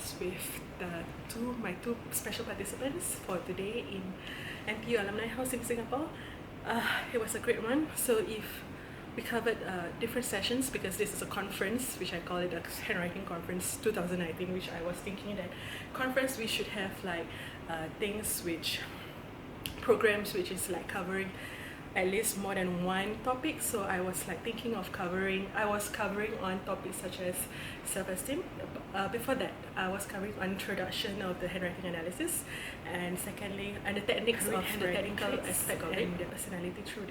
was with my two special participants for today in NTU Alumni House in Singapore. It was a great one. So if we covered different sessions, because this is a conference, which I call it a Handwriting Conference 2019, which I was thinking that conference we should have like programs which is like covering at least more than one topic. So I was like thinking of covering on topics such as self-esteem. Before that, I was covering on introduction of the handwriting analysis, and secondly, and the techniques of the technical aspect of it, and the personality through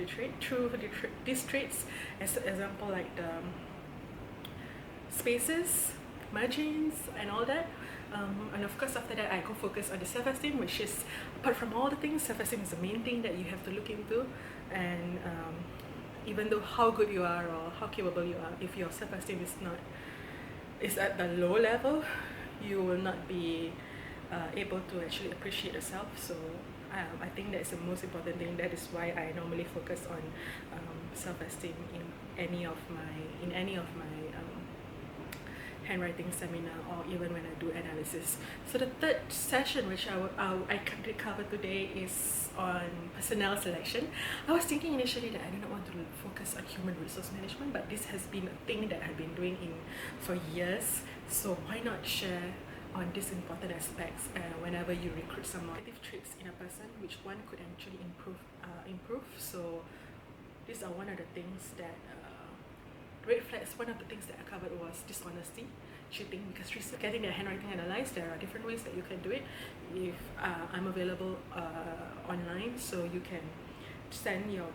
these traits. As example, like the spaces, margins, and all that. And of course, after that, I go focus on the self-esteem, which is, apart from all the things, self-esteem is the main thing that you have to look into. And even though how good you are or how capable you are, if your self-esteem is at the low level, you will not be able to actually appreciate yourself. So I think that's the most important thing. That is why I normally focus on self-esteem in any of my handwriting seminar, or even when I do analysis. So the third session, which I can cover today, is on personnel selection. I was thinking initially that I did not want to focus on human resource management, but this has been a thing that I've been doing for years. So why not share on these important aspects whenever you recruit someone? Negative traits in a person which one could actually improve. So these are one of the things that red flags. One of the things that I covered was dishonesty, cheating, because getting their handwriting analyzed, there are different ways that you can do it. If I'm available online, so you can send your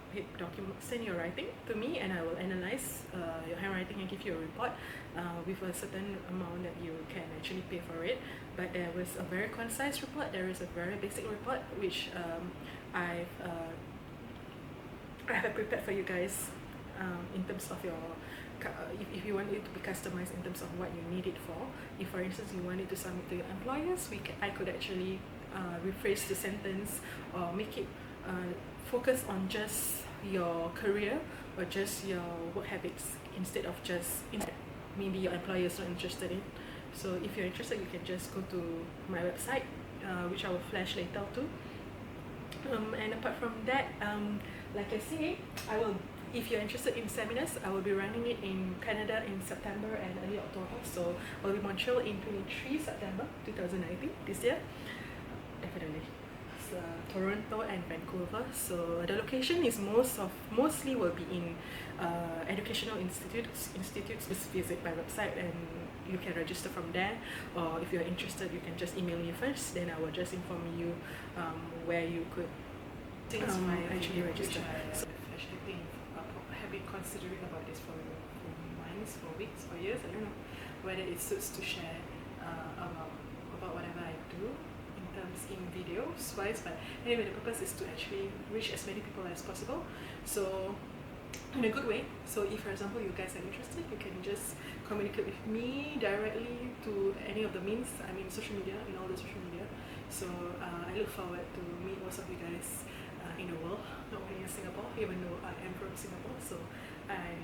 writing to me, and I will analyze your handwriting and give you a report with a certain amount that you can actually pay for it. But there was a very concise report. There is a very basic report which I have prepared for you guys in terms of your. If you want it to be customized in terms of what you need it for. If for instance you want it to submit to your employers, I could actually rephrase the sentence or make it focus on just your career or just your work habits, instead of just maybe your employer is not interested in. So if you're interested, you can just go to my website, which I will flash later too. And apart from that, like I say, if you're interested in seminars, I will be running it in Canada in September and early October. So I'll be in Montreal in 23 September 2019, this year. Definitely. It's Toronto and Vancouver. So the location is mostly will be in educational institutes. Just visit my website and you can register from there. Or if you're interested, you can just email me first. Then I will just inform you where you could actually register. So I actually think have been considering about this for months, for weeks, for years. I don't know whether it suits to share about whatever I do in videos wise, but anyway, the purpose is to actually reach as many people as possible. So in a good way. So if for example you guys are interested, you can just communicate with me directly to any of the means. I mean social media, in all the social media. So I look forward to meet most of you guys in the world, not only in Singapore, even though I am from Singapore. So I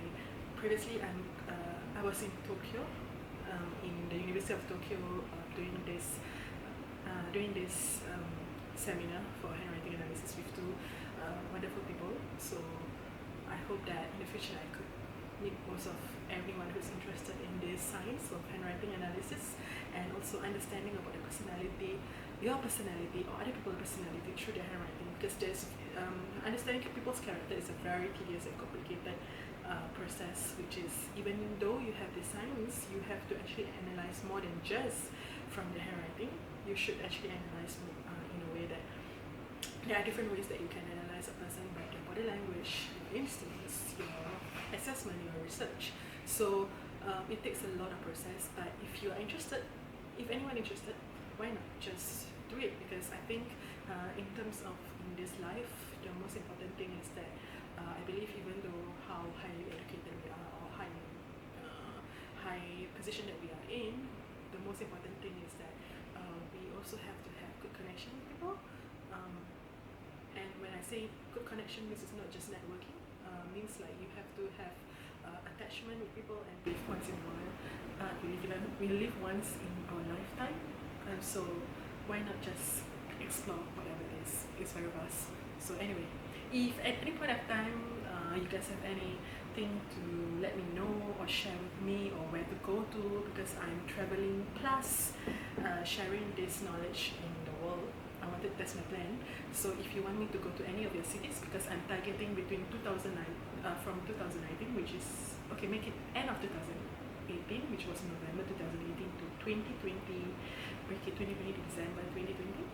was in Tokyo, in the University of Tokyo, doing this seminar for handwriting analysis with two wonderful people. So I hope that in the future I could meet most of everyone who's interested in this science of handwriting analysis, and also understanding about the personality, your personality or other people's personality through their handwriting, because there's understanding people's character is a very tedious and complicated process, which is, even though you have the science, you have to actually analyze more than just from the handwriting. You should actually analyze in a way that there are different ways that you can analyze a person, by their body language, your instincts, your assessment, your research. So it takes a lot of process, but if you are interested, if anyone interested, why not just do it? Because I think in terms of in this life, the most important thing is that I believe, even though how highly educated we are or high position that we are in, the most important thing is that we also have to have good connection with people. And when I say good connection, this is not just networking. Means like you have to have attach attachment with people and live once in a while. We live once in our lifetime, so why not just explore whatever it is? It's very vast. So anyway, if at any point of time you guys have anything to let me know or share with me, or where to go to, because I'm traveling plus sharing this knowledge in the world. That's my plan. So if you want me to go to any of your cities, because I'm targeting between 2019, which is, okay, make it end of 2018, which was November 2018 to 2020, break it 2020 to December 2020.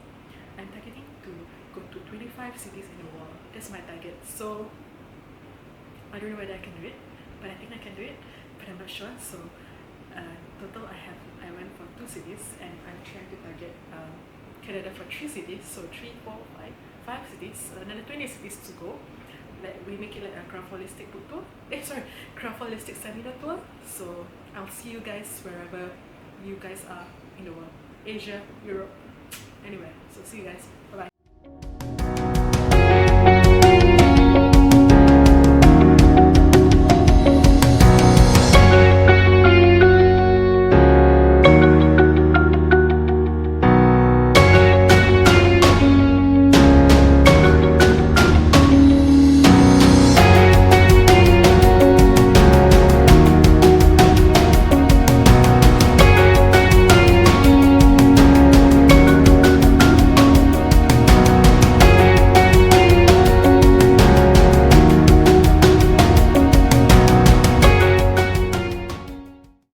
I'm targeting to go to 25 cities in the world. That's my target. So I don't know whether I can do it, but I think I can do it, but I'm not sure. So total I went for 2 cities, and I'm trying to target Canada for 3 cities, so 3, 4, 5 cities, another 20 cities to go. We make it like a Grapholistic book tour. Grapholistic Seminar Tour. So I'll see you guys wherever you guys are in the world. Asia, Europe, anywhere. So see you guys.